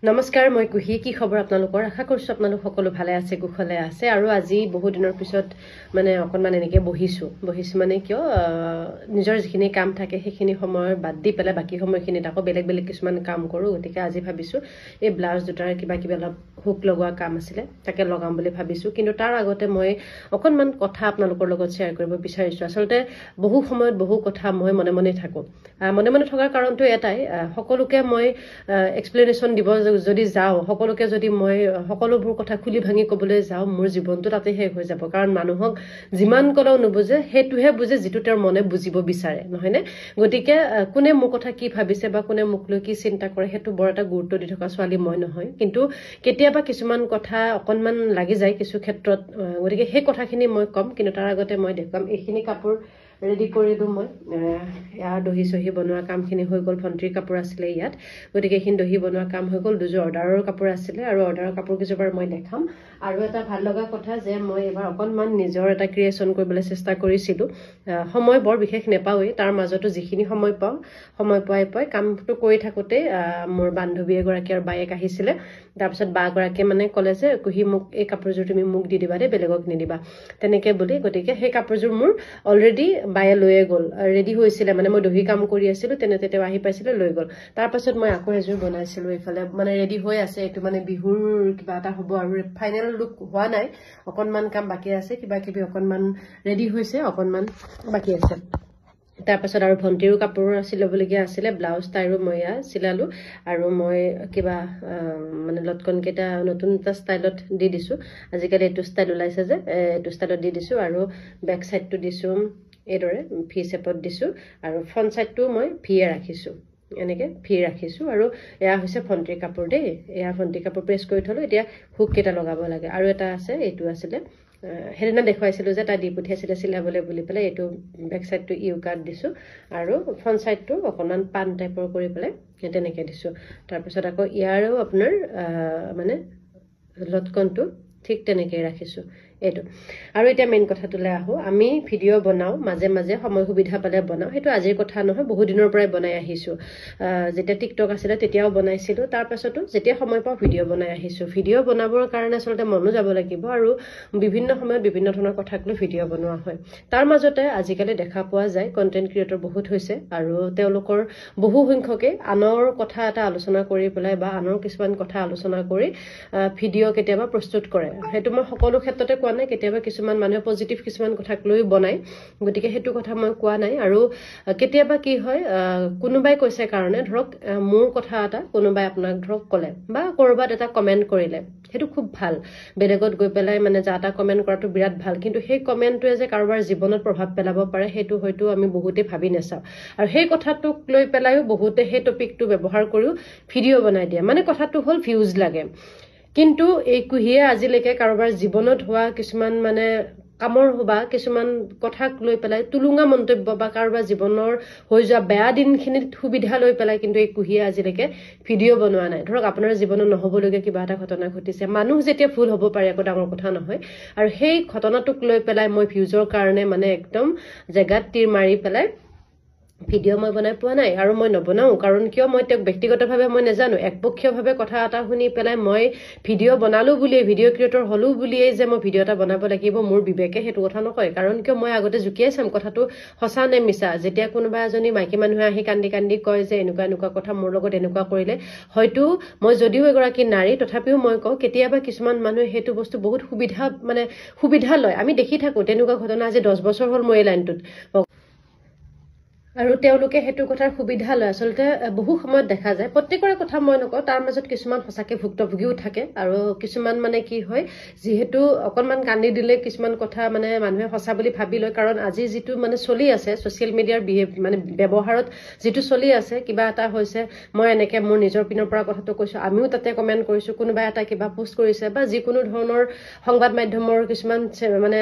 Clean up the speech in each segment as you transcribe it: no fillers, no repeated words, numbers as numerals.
নমস্কাৰ মই কুহি কি খবৰ আপোনালোকৰ আশা কৰিছো আপোনালোক সকলো ভালে আছে কুশলে আছে আৰু আজি বহু দিনৰ পিছত মানে অকনমান এনেকে বহিছো মানে কিয় নিজৰ যিখিনি কাম থাকে সেইখিনি সময় বাদ দি পেলাই বাকি সময়খিনিত আকৌ বেলেগ বেলেগ কিছুমান কাম কৰো গতিকে আজি ভাবিছো এই ব্লাউজ দুটাৰ কিবা অলপ হুক লগোৱা কাম আছিলে তাকে লগাম বুলি ভাবিছো কিন্তু তাৰ আগতে মই অকনমান কথা আপোনালোকৰ লগত শেয়াৰ কৰিব বিচাৰিছো আসলতে বহু সময়ত বহু কথা মই মনে মনে থাকো মনে থকাৰ কাৰণটো এটাই সকলোকে মই এক্সপ্লেনেশন দিব যদি যাও সকলোকে যদি মই সকলোবোৰ কথা খুলি ভাঙি কবলৈ যাও মোৰ জীৱনটো তাতে শেষ হৈ যাব কাৰণ মানুহক যিমান কলেও নুবুজে হেতুহে বুজে যেটো তেওঁৰ মনে বুজিব বিচাৰে নহয়নে গতিকে কোনে মোৰ কথা কি ভাবিছে বা কোনে মোক লৈ কি চিন্তা কৰে হেতু বৰ এটা গুৰুত্ব দি থকা ছোৱালী মই নহয় কিন্তু কেতিয়াবা কিছুমান কথা অকনমান লাগি যায় কিছু ক্ষেত্ৰত গতিকে সেই কথাখিনি মই কম কিন্তু তাৰ আগতে মই দেখুৱাম এইখিনি কাপোৰ ৰেডি কৰিলো মই ইয়া দহি সহি বনোৱা কামখিনি হৈ গল ভন্টিৰ কাপোৰ আছিল ইয়াত গতিকে এইখিনি দহি বনোৱা কাম হৈ গল দুজোৰ অৰ্ডাৰৰ কাপোৰ আছিল আৰু অৰ্ডাৰৰ কাপোৰ কিছুবাৰ মই দেখাম আৰু এটা ভাল লগা কথা যে মই এবাৰ অকনমান নিজৰ এটা ক্ৰিয়েচন কৰিবলৈ চেষ্টা কৰিছিলো সময় বৰ বিশেষ নেপাওই তাৰ মাজতো যিখিনি সময় পাও সময় পাই কামটো কৰি থাকোতে মোৰ বান্ধৱী এগৰাকী আৰু বাইক আহিছিল তাৰপিছত বা গৰাকী মানে কলে যে কুহি মোক এই কাপোৰজোৰ তুমি মোক দি দিবা দে বেলেগক নিদিবা তেনেকে বুলি গতিকে সেই কাপোৰজোৰ মোৰ অলৰেডি বায়ে লৈয়ে গল ৰেডি হৈছিল মানে মই দহি কাম কৰি আছিল তেনেতে তেওঁ আহি পাইছিল লৈ গল তাৰ পাছত মই আকৌ এজোৰ বনাইছিলো ইফালে মানে ৰেডি হৈ আছে এটো মানে বিহুৰ কিবা এটা হ'ব আৰু ফাইনাল লুক হোৱা নাই অকনমান কাম বাকি আছে কিবা কিবি অকনমান ৰেডি হৈছে অকনমান বাকি আছে তাৰ পাছত আৰু ভন্টিৰো কাপোৰ চিলাবলগীয়া আছিল ব্লাউজ তাইৰো মইয়া চিলালো আৰু মই কিবা মানে লটকন কেটা নতুন এটা ষ্টাইলত দি দিছো আজিকালি এটো ষ্টাইল ওলাইছে যে এটো ষ্টাইলত দি দিছো আৰু বেক সাইডটো দিছো এদৰে ভি শেপত দিছো আৰু ফ্ৰন্ট সাইডটো মই ভিয়ে ৰাখিছো এনেকে ভি ৰাখিছো আৰু এয়া হৈছে ভন্টিৰ কাপোৰ দেই এয়া ভন্টিৰ কাপোৰ প্ৰেছ কৰি থলো এতিয়া হুক কেটা লগাব লাগে আৰু এটা আছে এটো আছিল হেৰেনা দেখুৱাইছিলো যে তা দি পঠিয়াছিল চিলাবলৈ বুলি পেলাই এটো বেক সাইডটো ইউ কাট দিছো আৰু ফ্ৰন্ট সাইডটো অকনমান পান টাইপৰ কৰি পেলাই তেনেকে দিছো তাৰ পিছত আকৌ ইয়াৰো আপোনাৰ মানে লটকনটো ঠিক তেনেকে ৰাখিছো এটো আৰু এটা মেইন কথাটোলে আহো আমি ভিডিও বনাও মাজে মাজে সময় সুবিধা পালে বনাও হেতু আজিৰ কথা নহয় বহু দিনৰ পৰাই বনাই আহিছো যেটা টিকটক আছিল তেতিয়াও বনাইছিলো তাৰ পাছতো যেতিয়া সময় পাও ভিডিও বনাই আহিছো ভিডিও বনাবৰ কাৰণে আসলতে মনো যাব লাগিব আৰু বিভিন্ন সময়ত বিভিন্ন ধৰণৰ কথাক লৈ ভিডিও বনোৱা হয় তাৰ মাজতে আজিকালি দেখা পোৱা যায় কন্টেন্ট ক্ৰিয়েটৰ বহুত হৈছে আৰু তেওঁলোকৰ বহু সংখ্যকে আনৰ কথা এটা আলোচনা কৰি পেলাই বা আনৰ কিছুমান কথা আলোচনা কৰি ভিডিও কেতিয়াবা প্ৰস্তুত কৰে হেতু মই সকলো ক্ষেত্ৰতে কোৱা নাই কেতিয়াবা কিছুমান মানুহে পজিটিভ কিছুমান কথাক লৈ বনাই গতিকে হেতু কথা মই কোৱা নাই আৰু কেতিয়াবা কি হয় কোনোবাই কৈছে কাৰণে ধৰক মোৰ কথা এটা কোনোবাই আপোনাক ধৰক কলে বা কৰবাত এটা কমেন্ট কৰিলে হেতু খুব ভাল বেলেগত গৈ পেলাই মানে যাটা কমেন্ট কৰাটো বিৰাট ভাল কিন্তু সেই কমেন্টটোৱে যে কাৰোবাৰ জীৱনত প্ৰভাৱ পেলাব পাৰে হেতু হয়তো আমি বহুতে ভাবি নেছাও আৰু সেই কথাটোক লৈ পেলাইও বহুতে সেই টপিকটো ব্যৱহাৰ কৰিও ভিডিও বনাই দিয়ে মানে কথাটো হল ভিউজ লাগে কিন্তু এই কুহিয়ে আজিলৈকে কাৰোবাৰ জীৱনত হোৱা কিছুমান মানে কামৰ হবা কিছুমান কথাক লৈ পেলাই তুলুঙা মন্তব্য বা কাৰোবাৰ জীৱনৰ হৈ যোৱা বেয়া দিনখিনিত সুবিধা লৈ পেলাই কিন্তু এই কুহিয়ে আজিলৈকে ভিডিও বনোৱা নাই ধৰক আপোনাৰ জীৱনত নহবলগীয়া কিবা এটা ঘটনা ঘটিছে মানুহ যেতিয়া ভুল হ'ব পাৰে একো ডাঙৰ কথা নহয় আৰু সেই ঘটনাটোক লৈ পেলাই মই ভিউজৰ কাৰণে মানে একদম জেগাত তীৰ মাৰি পেলাই ভিডিও মই বনাই পোৱা নাই আৰু মই নবনাও কাৰণ কিয় মই তেওঁক ব্যক্তিগতভাৱে মই নেজানো একপক্ষীয়ভাৱে কথা এটা শুনি পেলাই মই ভিডিও বনালো বুলি ভিডিও ক্ৰিয়েটৰ হলো বুলিয়ে যে মই ভিডিও এটা বনাব লাগিব মোৰ বিবেকে হেতু কথা নকয় কাৰণ কিয় মই আগতে জুকিয়াই চাম কথাটো হসা নে মিছা যেতিয়া কোনোবা এজনী মাইকী মানুহে আহি কান্দি কয় যে এনেকুৱা কথা মোৰ লগত এনেকুৱা কৰিলে হয়তো মই যদিও এগৰাকী নাৰী তথাপিও মই কওঁ কেতিয়াবা কিছুমান মানুহে হেতু বস্তু বহুত সুবিধা লয় আমি দেখি থাকো তেনেকুৱা ঘটনা আজি 10 বছৰ হল মই লাইনটোত আৰু তেওঁলোকে হেতু কথাৰ সুবিধা লয় আসলতে বহু সময়ত দেখা যায় প্ৰত্যেকৰে কথা মই নকওঁ তাৰ মাজত কিছুমান হসাকে ভুক্তভোগীও থাকে আৰু কিছুমান মানে কি হয় যেহেতু অকনমান কান্দি দিলে কিছুমান কথা মানে মানুহে হসা বুলি ভাবি লয় কাৰণ আজি যেটো মানে চলি আছে সোশ্যাল মিডিয়াৰ মানে ব্যৱহাৰত যেটো চলি আছে কিবা এটা হৈছে মই এনেকে মোৰ নিজৰ পিনৰ পৰা কথাটো কৈছো আমিও তাতে কমেন্ট কৰিছো কোনোবা এটা কিবা পোষ্ট কৰিছে বা যিকোনো ধৰণৰ সংবাদ মাধ্যমৰ কিছুমান মানে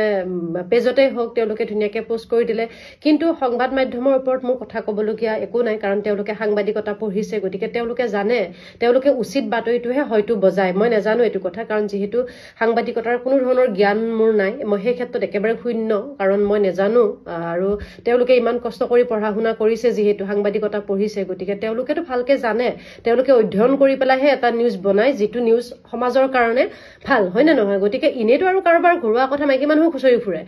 পেজতে হওক তেওঁলোকে ধুনিয়াকে পোষ্ট কৰি দিলে কিন্তু সংবাদ মাধ্যমৰ ওপৰত ওপৰত মোৰ কথা ক'বলগীয়া একো নাই, কাৰণ তেওঁলোকে সাংবাদিকতা পঢ়িছে, গতিকে তেওঁলোকে জানে, তেওঁলোকে উচিত বাতৰিটোহে হয়তো বজায়। মই নাজানো এইটো কথা, কাৰণ যিহেতু সাংবাদিকতাৰ কোনো ধৰণৰ জ্ঞান মোৰ নাই, মই সেই ক্ষেত্ৰত একেবাৰে শূন্য, কাৰণ মই নাজানো। আৰু তেওঁলোকে ইমান কষ্ট কৰি পঢ়া শুনা কৰিছে, যিহেতু সাংবাদিকতা পঢ়িছে, গতিকে তেওঁলোকেতো ভালকে জানে, তেওঁলোকে অধ্যয়ন কৰি পেলাইহে এটা নিউজ বনায়, যিটো নিউজ সমাজৰ কাৰণে ভাল, হয় নে নহয়? গতিকে এনেইতো আৰু কাৰোবাৰ ঘৰুৱা কথা মাইকী মানুহো খুচৰি ফুৰে,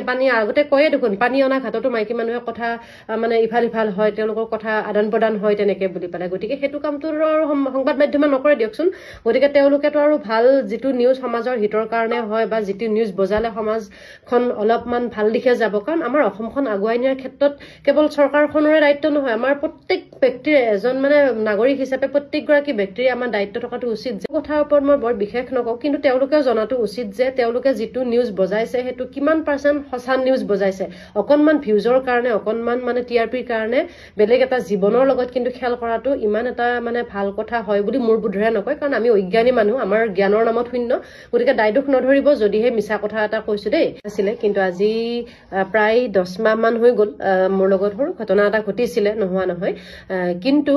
পানী আগতে কয়ে দেখোন, পানী অনা ঘাটতো মাইকী মানুহে কথা মানে ইফাল সিফাল হয়, তেওঁলোকৰ কথা আদান প্ৰদান হয় তেনেকে বুলি পেলাই। গতিকে সেইটো কামটো আৰু সংবাদ মাধ্যমে নকৰে দিয়কচোন। গতিকে তেওঁলোকেতো আৰু ভাল যিটো নিউজ সমাজৰ হিতৰ কাৰণে হয়, বা যিটো নিউজ বজালে সমাজখন অলপমান ভাল দিশে যাব, কাৰণ আমাৰ অসমখন আগুৱাই নিয়াৰ ক্ষেত্ৰত কেৱল চৰকাৰখনৰে দায়িত্ব নহয়, আমাৰ প্ৰত্যেক ব্যক্তিৰে, এজন মানে নাগৰিক হিচাপে প্ৰত্যেকগৰাকী ব্যক্তিৰে আমাৰ দায়িত্ব থকাটো উচিত। যে কথাৰ ওপৰত মই বৰ বিশেষ নকওঁ, কিন্তু তেওঁলোকেও জনাটো উচিত যে তেওঁলোকে যিটো নিউজ বজাইছে সেইটো কিমান % সঁচা নিউজ বজাইছে। অকণমান ভিউজৰ কাৰণে, অকণমান মানে TRPৰ কাৰণে বেলেগ এটা জীৱনৰ লগত কিন্তু খেল কৰাটো ইমান এটা মানে ভাল কথা হয় বুলি মোৰ বোধেৰে নকয়, কাৰণ আমি অজ্ঞানী মানুহ, আমাৰ জ্ঞানৰ নামত শূন্য। গতিকে দায়দোষ নধৰিব যদিহে মিছা কথা এটা কৈছো দেই আছিলে। কিন্তু আজি প্ৰায় 10 মাহ মান হৈ গ'ল মোৰ লগত সৰু ঘটনা এটা ঘটিছিলে, নোহোৱা নহয়। কিন্তু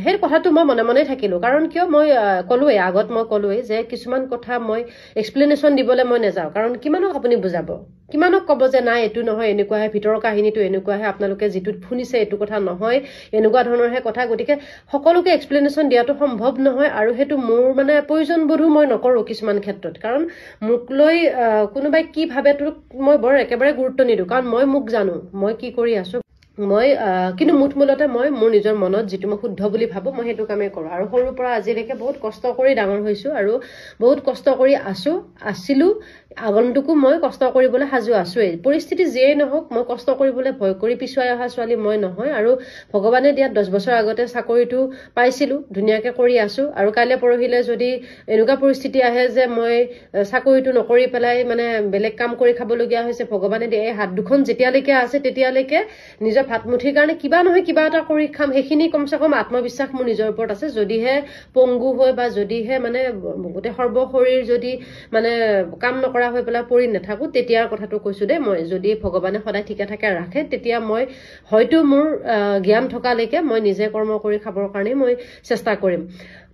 সেই কথাটো মই মনে মনে থাকিলো, কাৰণ কিয় মই ক'লোৱেই, আগত মই ক'লোৱেই যে কিছুমান কথা মই এক্সপ্লেনেশ্যন দিবলৈ মই নাযাওঁ, কাৰণ কিমানক আপুনি বুজাব, কিমানক ক'ব যে নাই এইটো নহয়, এনেকুৱাহে, ভিতৰৰ কাহিনীটো এনেকুৱাহে, আপোনালোকে যিটো শুনিছে এইটো কথা নহয়, এনেকুৱা ধৰণৰহে কথা। গতিকে সকলোকে এক্সপ্লেনেশ্যন দিয়াটো সম্ভৱ নহয়, আৰু সেইটো মোৰ মানে প্ৰয়োজন বোধো মই নকৰোঁ কিছুমান ক্ষেত্ৰত, কাৰণ মোক লৈ কোনোবাই কি ভাবে তোক মই বৰ একেবাৰে গুৰুত্ব নিদিওঁ, কাৰণ মই মোক জানো মই কি কৰি আছো। মই কিন্তু মূলতে মই মোৰ নিজৰ মনত যিটো মই শুদ্ধ বুলি ভাবো মই সেইটো কামেই কৰোঁ। আৰু সৰুৰ পৰা আজিলৈকে বহুত কষ্ট কৰি ডাঙৰ হৈছো, আৰু বহুত কষ্ট কৰি আছিলো, আগন্তুকো মই কষ্ট কৰিবলৈ সাজু আছোৱেই। পৰিস্থিতি যিয়েই নহওক, মই কষ্ট কৰিবলৈ ভয় কৰি পিছুৱাই অহা ছোৱালী মই নহয়। আৰু ভগৱানে দিয়াত 10 বছৰ আগতে চাকৰিটো পাইছিলো, ধুনীয়াকে কৰি আছো। আৰু কাইলৈ পৰহিলে যদি এনেকুৱা পৰিস্থিতি আহে যে মই চাকৰিটো নকৰি পেলাই মানে বেলেগ কাম কৰি খাবলগীয়া হৈছে, ভগৱানে দিয়ে এই হাত দুখন যেতিয়ালৈকে আছে তেতিয়ালৈকে নিজৰ ভাতমুঠিৰ কাৰণে কিবা নহয় কিবা এটা কৰি খাম, সেইখিনি কমচে কম আত্মবিশ্বাস মোৰ নিজৰ ওপৰত আছে। যদিহে পংগু হয় বা যদিহে মানে গোটেই সৰ্বশৰীৰ যদি মানে কাম নকৰা হৈ পেলাই পৰি নাথাকো, তেতিয়াৰ কথাটো কৈছো দেই। মই যদি ভগৱানে সদায় ঠিকে থাকে ৰাখে, তেতিয়া মই হয়তো মোৰ জ্ঞান থকালৈকে মই নিজে কৰ্ম কৰি খাবৰ কাৰণে মই চেষ্টা কৰিম।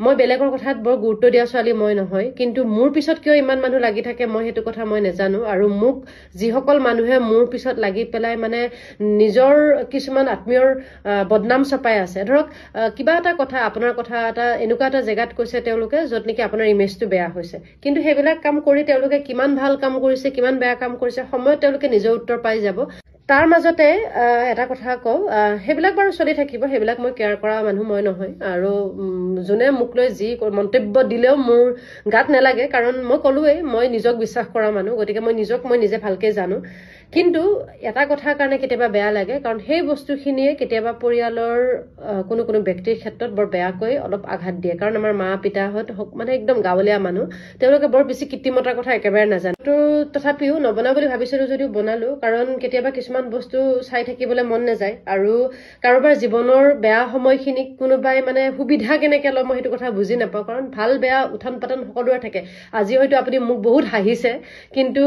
মই বেলেগৰ কথাত বৰ গুৰুত্ব দিয়া ছোৱালী মই নহয়, কিন্তু মোৰ পিছত কিয় ইমান মানুহ লাগি থাকে মই সেইটো কথা মই নাজানো। আৰু মোক যিসকল মানুহে মোৰ পিছত লাগি পেলাই মানে নিজৰ কিছুমান আত্মীয়ৰ বদনাম চপাই আছে, ধৰক কিবা এটা কথা, আপোনাৰ কথা এটা এনেকুৱা এটা জেগাত কৈছে তেওঁলোকে য'ত নেকি আপোনাৰ ইমেজটো বেয়া হৈছে, কিন্তু সেইবিলাক কাম কৰি তেওঁলোকে কিমান ভাল কাম কৰিছে, কিমান বেয়া কাম কৰিছে, সময়ত তেওঁলোকে নিজৰ উত্তৰ পাই যাব। তাৰ মাজতে এটা কথা কওঁ, সেইবিলাক বাৰু চলি থাকিব, সেইবিলাক মই কেয়াৰ কৰা মানুহ মই নহয়। আৰু যোনে মোক লৈ যি মন্তব্য দিলেও মোৰ গাত নালাগে, কাৰণ মই ক'লোৱেই মই নিজক বিশ্বাস কৰা মানুহ, গতিকে মই নিজে ভালকে জানো। কিন্তু এটা কথাৰ কাৰণে কেতিয়াবা বেয়া লাগে, কাৰণ সেই বস্তুখিনিয়ে কেতিয়াবা পৰিয়ালৰ কোনো ব্যক্তিৰ ক্ষেত্ৰত বৰ বেয়াকৈ অলপ আঘাত দিয়ে। কাৰণ আমাৰ মা পিতাহঁত মানে একদম গাঁৱলীয়া মানুহ, তেওঁলোকে বৰ বেছি কৃত্ৰিমতাৰ কথা একেবাৰে নাজানে। তথাপিও নবনাও বুলি ভাবিছিলো যদিও বনালো, কাৰণ কেতিয়াবা কিছুমান বস্তু চাই থাকিবলৈ মন নাযায়। আৰু কাৰোবাৰ জীৱনৰ বেয়া সময়খিনিক কোনোবাই মানে সুবিধা কেনেকে লয় মই সেইটো কথা বুজি নাপাওঁ, কাৰণ ভাল বেয়া উত্থান পাতন সকলোৰে থাকে। আজি হয়তো আপুনি মোক বহুত হাঁহিছে, কিন্তু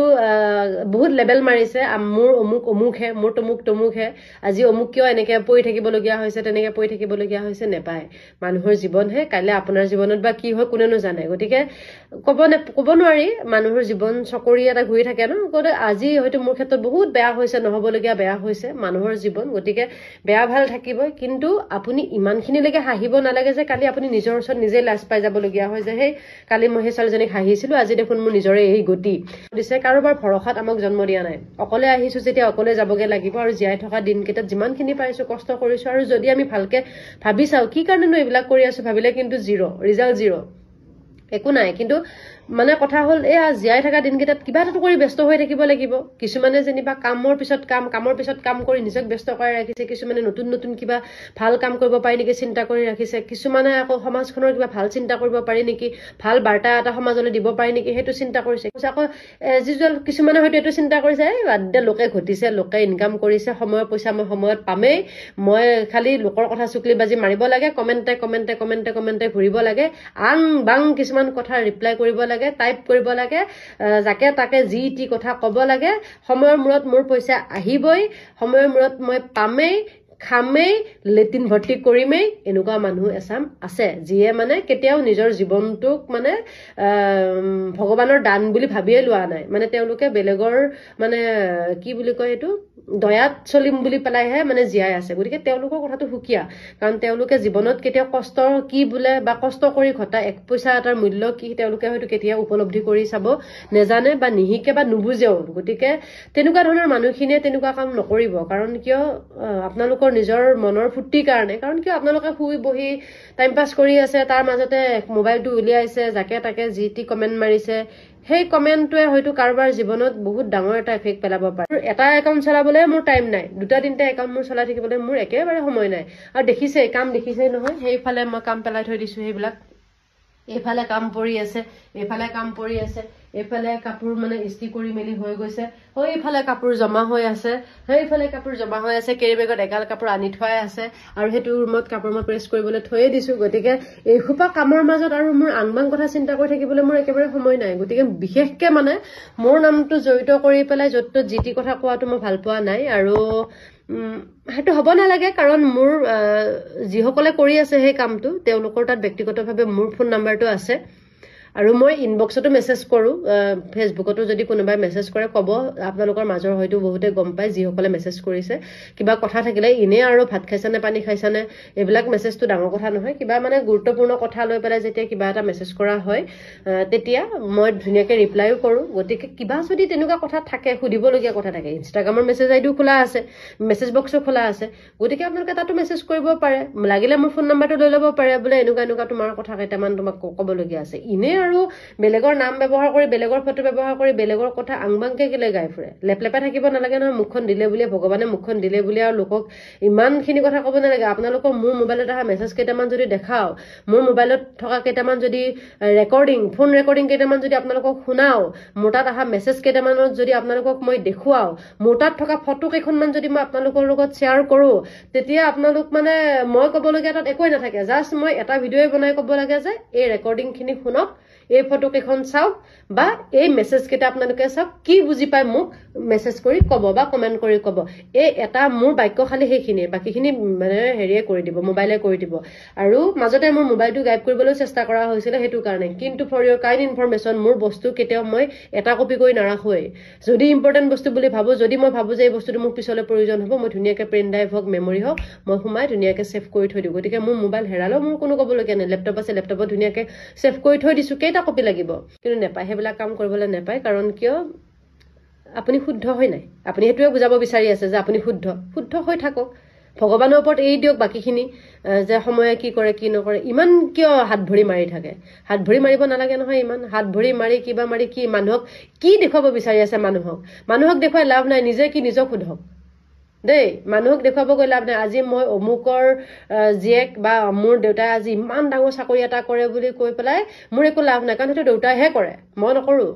বহুত লেবেল মাৰিছে, মোৰ অমুকহে, মোৰ তমুকহে, আজি অমুক কিয় এনেকে পৰি থাকিবলগীয়া হৈছে, তেনেকে পৰি থাকিবলগীয়া হৈছে। নেপায়, মানুহৰ জীৱনহে, কাইলৈ আপোনাৰ জীৱনত বা কি হয় কোনেনো জানে। গতিকে ক'ব নোৱাৰি, মানুহৰ জীৱন চকৰি এটা ঘূৰি থাকে ন। গতিকে আজি হয়তো মোৰ ক্ষেত্ৰত বহুত বেয়া হৈছে, নহবলগীয়া বেয়া হৈছে, মানুহৰ জীৱন, গতিকে বেয়া ভাল থাকিবই। কিন্তু আপুনি ইমানখিনিলৈকে হাঁহিব নালাগে যে কালি আপুনি নিজৰ ওচৰত নিজে লাজ পাই যাবলগীয়া হয় যে সেই কালি মই সেই ছোৱালীজনীক হাঁহিছিলো, আজি দেখোন মোৰ নিজৰে এই গতি দিছে। কাৰোবাৰ ভৰসাত আমাক জন্ম দিয়া নাই, অকলে আহিছো যেতিয়া অকলে যাবগে লাগিব। আৰু জীয়াই থকা দিনকেইটাত যিমানখিনি পাৰিছো কষ্ট কৰিছো। আৰু যদি আমি ভালকে ভাবি চাওঁ কি কাৰণেনো এইবিলাক কৰি আছো, ভাবিলে কিন্তু ৰিজাল্ট জিৰ', একো নাই। কিন্তু মানে কথা হ'ল এয়া জীয়াই থকা দিনকেইটাত কিবা এটা কৰি ব্যস্ত হৈ থাকিব লাগিব। কিছুমানে যেনিবা কামৰ পিছত কাম কৰি নিজক ব্যস্ত কৰি ৰাখিছে, কিছুমানে নতুন কিবা ভাল কাম কৰিব পাৰি নেকি চিন্তা কৰি ৰাখিছে, কিছুমানে আকৌ সমাজখনৰ কিবা ভাল চিন্তা কৰিব পাৰি নেকি, ভাল বাৰ্তা এটা সমাজলৈ দিব পাৰি নেকি সেইটো চিন্তা কৰিছে। আকৌ কিছুমানে হয়তো এইটো চিন্তা কৰিছে বাদ দে, লোকে ঘটিছে, লোকে ইনকাম কৰিছে, সময়ৰ পইচা মই সময়ত পামেই, মই খালি লোকৰ কথা চুকলি বাজি মাৰিব লাগে, কমেণ্টে ঘূৰিব লাগে, আং বাং কিছুমান কথা ৰিপ্লাই কৰিব লাগে, টাইপ কৰিব লাগে, যাকে তাকে যি টি কথা ক'ব লাগে। সময়ৰ মূৰত মোৰ পইচা আহিবই, সময়ৰ মূৰত মই পামেই, খামেই লেটিন ভৰ্তি কৰিমেই এনেকুৱা মানুহ এছাম আছে যিয়ে মানে কেতিয়াও নিজৰ জীৱনটোক মানে ভগৱানৰ দান বুলি ভাবিয়ে লোৱা নাই মানে তেওঁলোকে বেলেগৰ মানে কি বুলি কয় এইটো দয়াত চলিম বুলি পেলাইহে মানে জীয়াই আছে গতিকে তেওঁলোকৰ কথাটো সুকীয়া কাৰণ তেওঁলোকে জীৱনত কেতিয়াও কষ্ট কি বোলে বা কষ্ট কৰি ঘটা এক পইচা এটাৰ মূল্য কি তেওঁলোকে হয়তো কেতিয়াও উপলব্ধি কৰি চাব নেজানে বা নিহিকে বা নুবুজেও গতিকে তেনেকুৱা ধৰণৰ মানুহখিনিয়ে তেনেকুৱা কাম নকৰিব কাৰণ কিয় আপোনালোকৰ নিজৰ মনৰ ফুৰ্তিৰ কাৰণে কাৰণ কিয় আপোনালোকে শুই বহি টাইম পাছ কৰি আছে তাৰ মাজতে মোবাইলটো উলিয়াইছে যাকে তাকে যি টি কমেণ্ট মাৰিছে সেই কমেণ্টটোৱে হয়তো কাৰোবাৰ জীৱনত বহুত ডাঙৰ এটা এফেক্ট পেলাব পাৰে এটা একাউণ্ট চলাবলৈ মোৰ টাইম নাই দুটা তিনিটা একাউণ্ট মোৰ চলাই থাকিবলৈ মোৰ একেবাৰে সময় নাই আৰু দেখিছেই কাম দেখিছেই নহয় সেইফালে মই কাম পেলাই থৈ দিছো সেইবিলাক এইফালে কাম পৰি আছে এইফালে কাম পৰি আছে এইফালে কাপোৰ মানে ইস্ত্ৰি কৰি মেলি হৈ গৈছে এইফালে কাপোৰ জমা হৈ আছে সেইফালে কাপোৰ জমা হৈ আছে কেৰি বেগত এগাল কাপোৰ আনি থোৱাই আছে আৰু সেইটো ৰুমত কাপোৰ মই প্ৰেছ কৰিবলৈ থৈয়ে দিছো গতিকে এইসোপা কামৰ মাজত আৰু মোৰ আংবাং কথা চিন্তা কৰি থাকিবলৈ মোৰ একেবাৰে সময় নাই গতিকে বিশেষকে মানে মোৰ নামটো জড়িত কৰি পেলাই য'ত যি টি কথা কোৱাটো মই ভাল পোৱা নাই আৰু সেইটো হ'ব নালাগে কাৰণ মোৰ যিসকলে কৰি আছে সেই কামটো তেওঁলোকৰ তাত ব্যক্তিগতভাৱে মোৰ ফোন নাম্বাৰটো আছে আৰু মই ইনবক্সতো মেছেজ কৰোঁ ফেচবুকতো যদি কোনোবাই মেছেজ কৰে ক'ব আপোনালোকৰ মাজৰ হয়তো বহুতে গম পায় যিসকলে মেছেজ কৰিছে কিবা কথা থাকিলে ইনে আৰু ভাত খাইছানে পানী খাইছানে এইবিলাক মেছেজটো ডাঙৰ কথা নহয় কিবা মানে গুৰুত্বপূৰ্ণ কথা লৈ পেলাই যেতিয়া কিবা এটা মেছেজ কৰা হয় তেতিয়া মই ধুনীয়াকৈ ৰিপ্লাইও কৰোঁ গতিকে কিবা যদি তেনেকুৱা কথা থাকে সুধিবলগীয়া কথা থাকে ইনষ্টাগ্ৰামৰ মেছেজ আইডিও খোলা আছে মেছেজ বক্সো খোলা আছে গতিকে আপোনালোকে তাতো মেছেজ কৰিব পাৰে লাগিলে মোৰ ফোন নাম্বাৰটো লৈ ল'ব পাৰে বোলে এনেকুৱা তোমাৰ কথা কেইটামান তোমাক ক'বলগীয়া আছে ইনে আৰু বেলেগৰ নাম ব্যৱহাৰ কৰি বেলেগৰ ফটো ব্যৱহাৰ কৰি বেলেগৰ কথা আংবাংকে কেলে গাই ফুৰে লেপলেপা থাকিব নালাগে নহয় মুখখন দিলে বুলি ভগৱানে মুখখন দিলে বুলি আৰু লোকক ইমানখিনি কথা ক'ব নালাগে আপোনালোকৰ মোৰ মোবাইলত অহা মেছেজ কেইটামান যদি দেখাও মোৰ মোবাইলত থকা কেইটামান যদি ফোন ৰেকৰ্ডিং কেইটামান যদি আপোনালোকক শুনাও মোৰ তাত অহা মেছেজ কেইটামানত যদি আপোনালোকক মই দেখুৱাও মোৰ তাত থকা ফটো কেইখনমান যদি মই আপোনালোকৰ লগত শ্বেয়াৰ কৰোঁ তেতিয়া আপোনালোক মানে মই ক'বলগীয়া তাত একোৱেই নাথাকে জাষ্ট মই এটা ভিডিঅ'ই বনাই ক'ব লাগে যে এই ৰেকৰ্ডিংখিনি শুনক এই ফটো কেইখন চাওক বা এই মেছেজ কেইটা আপোনালোকে চাওক কি বুজি পায় মোক মেছেজ কৰি ক'ব বা কমেণ্ট কৰি ক'ব এই এটা মোৰ বাক্য খালি সেইখিনিয়ে বাকীখিনি মানে হেৰিয়ে কৰি দিব মোবাইলে কৰি দিব আৰু মাজতে মোৰ মোবাইলটো গাইব কৰিবলৈ চেষ্টা কৰা হৈছিলে সেইটো কাৰণে কিন্তু ফৰ ইয়ৰ কাইণ্ড ইনফৰমেশ্যন মোৰ বস্তু কেতিয়াও মই এটা কপি কৰি নাৰাখোৱেই যদি ইম্পৰ্টেণ্ট বস্তু বুলি ভাবোঁ যদি মই ভাবোঁ যে এই বস্তুটো মোক পিছলৈ প্ৰয়োজন হ'ব মই ধুনীয়াকৈ পেন ড্ৰাইভ হওক মেমৰি হওক মই সোমাই ধুনীয়াকৈ ছেভ কৰি থৈ দিওঁ গতিকে মোৰ মোবাইল হেৰালেও মোৰ কোনো ক'বলগীয়া নাই লেপটপ আছে লেপটপত ধুনীয়াকৈ ছেভ কৰি থৈ দিছোঁ কেইটা কপি লাগিব কিন্তু নেপায় সেইবিলাক কাম কৰিবলৈ নেপায় কাৰণ কিয় আপুনি শুদ্ধ হৈ নাই আপুনি সেইটোৱে বুজাব বিচাৰি আছে যে আপুনি শুদ্ধ হৈ থাকক ভগৱানৰ ওপৰত এৰি দিয়ক বাকীখিনি যে সময়ে কি কৰে কি নকৰে ইমান কিয় হাত ভৰি মাৰি থাকে হাত ভৰি মাৰিব নালাগে নহয় ইমান হাত ভৰি মাৰি কিবা মাৰি কি মানুহক কি দেখুৱাব বিচাৰি আছে মানুহক দেখুৱাই লাভ নাই নিজে কি নিজক সোধক দেই মানুহক দেখুৱাব গৈ লাভ নাই আজি মই অমুকৰ জীয়েক বা মোৰ দেউতাই আজি ইমান ডাঙৰ চাকৰি এটা কৰে বুলি কৈ পেলাই মোৰ একো লাভ নাই কাৰণ সেইটো দেউতাইহে কৰে মই নকৰোঁ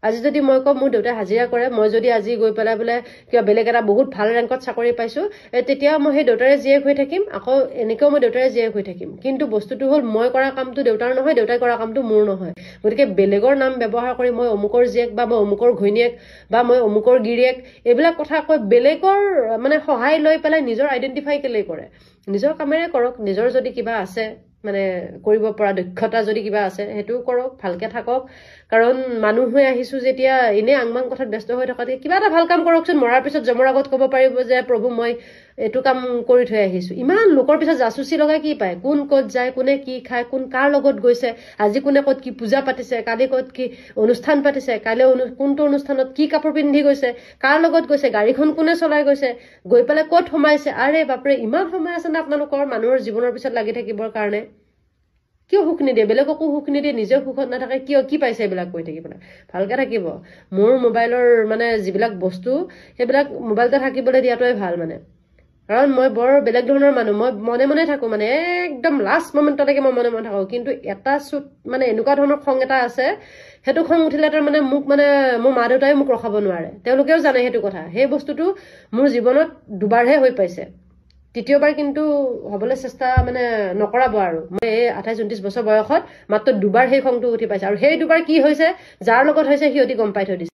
আজি যদি মই কওঁ মোৰ দেউতাই হাজিৰা কৰে মই যদি আজি গৈ পেলাই বোলে কিবা বেলেগ এটা বহুত ভাল ৰেংকত চাকৰি পাইছোঁ তেতিয়া মই সেই দেউতাৰে জীয়েক হৈ থাকিম আকৌ এনেকৈও মই দেউতাৰে জীয়েক হৈ থাকিম কিন্তু বস্তুটো হ'ল মই কৰা কামটো দেউতাৰ নহয় দেউতাই কৰা কামটো মোৰ নহয় গতিকে বেলেগৰ নাম ব্যৱহাৰ কৰি মই অমুকৰ জীয়েক বা মই অমুকৰ ঘৈণীয়েক বা মই অমুকৰ গিৰিয়েক এইবিলাক কথা কৈ বেলেগৰ মানে সহায় লৈ পেলাই নিজৰ আইডেণ্টিফাই কেলেই কৰে নিজৰ কামেৰে কৰক নিজৰ যদি কিবা আছে মানে কৰিব পৰা দক্ষতা যদি কিবা আছে সেইটোও কৰক ভালকে থাকক কাৰণ মানুহ হৈ আহিছোঁ যেতিয়া এনে আংবাং কথাত ব্যস্ত হৈ থকাতকৈ কিবা এটা ভাল কাম কৰকচোন মৰাৰ পিছত জমৰ আগত ক'ব পাৰিব যে প্ৰভু মই এইটো কাম কৰি থৈ আহিছোঁ ইমান লোকৰ পিছত জাচুচি লগাই কি পায় কোন ক'ত যায় কোনে কি খায় কোন কাৰ লগত গৈছে আজি কোনে ক'ত কি পূজা পাতিছে কালি ক'ত কি অনুষ্ঠান পাতিছে কাইলৈ কোনটো অনুষ্ঠানত কি কাপোৰ পিন্ধি গৈছে কাৰ লগত গৈছে গাড়ীখন কোনে চলাই গৈছে গৈ পেলাই ক'ত সোমাইছে আৰে বাপৰে ইমান সময় আছে না আপোনালোকৰ মানুহৰ জীৱনৰ পিছত লাগি থাকিবৰ কাৰণে কিয় সুখ নিদিয়ে বেলেগকো সুখ নিদিয়ে নিজেও সুখত নাথাকে কিয় কি পাইছে এইবিলাক কৈ থাকিব ভালকে থাকিব মোৰ মোবাইলৰ মানে যিবিলাক বস্তু সেইবিলাক মোবাইলতে থাকিবলৈ দিয়াটোৱে ভাল মানে কাৰণ মই বৰ বেলেগ ধৰণৰ মানুহ মই মনে মনে থাকোঁ মানে একদম লাষ্ট মমেণ্টলৈকে মই মনে মনে থাকোঁ কিন্তু এটা মানে এনেকুৱা ধৰণৰ খং এটা আছে সেইটো খং উঠিলে তাৰ মানে মোক মানে মোৰ মা দেউতাই মোক ৰখাব নোৱাৰে তেওঁলোকেও জানে সেইটো কথা সেই বস্তুটো মোৰ জীৱনত দুবাৰহে হৈ পাইছে তৃতীয়বাৰ কিন্তু হ'বলৈ চেষ্টা মানে নকৰাব আৰু মই 28-29 বছৰ বয়সত মাত্ৰ দুবাৰ সেই খংটো উঠি পাইছে আৰু সেই দুবাৰ কি হৈছে যাৰ লগত হৈছে সিহঁতি গম পাই থৈ দিছে